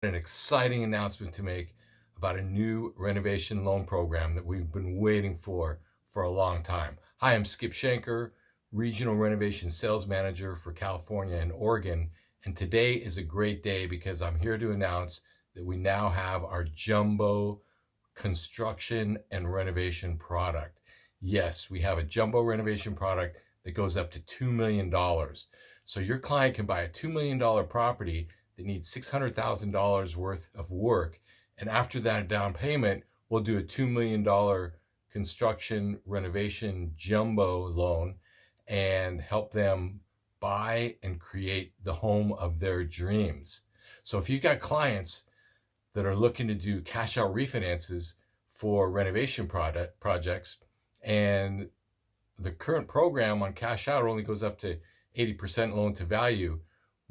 An exciting announcement to make about a new renovation loan program that we've been waiting for a long time. Hi, I'm Skip Shanker, Regional Renovation Sales Manager for California and Oregon. And today is a great day because I'm here to announce that we now have our Jumbo construction and renovation product. Yes, we have a Jumbo renovation product that goes up to $2 million. So your client can buy a $2 million property that needs $600,000 worth of work. And after that down payment, we'll do a $2 million construction renovation jumbo loan and help them buy and create the home of their dreams. So if you've got clients that are looking to do cash out refinances for renovation projects, and the current program on cash out only goes up to 80% loan to value,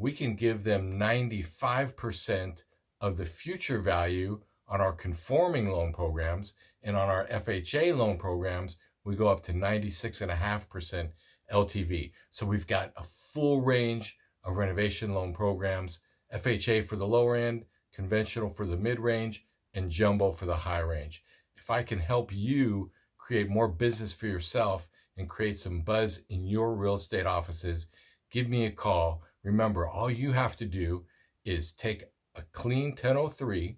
we can give them 95% of the future value on our conforming loan programs, and on our FHA loan programs, we go up to 96.5% LTV. So we've got a full range of renovation loan programs, FHA for the lower end, conventional for the mid-range, and jumbo for the high range. If I can help you create more business for yourself and create some buzz in your real estate offices, give me a call. Remember, all you have to do is take a clean 1003,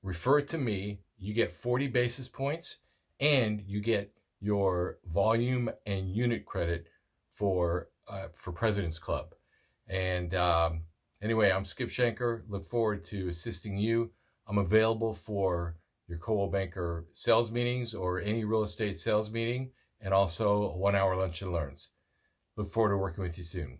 refer it to me, you get 40 basis points, and you get your volume and unit credit for President's Club. And anyway, I'm Skip Shanker. Look forward to assisting you. I'm available for your Coldwell Banker sales meetings or any real estate sales meeting, and also a 1-hour lunch and learns. Look forward to working with you soon.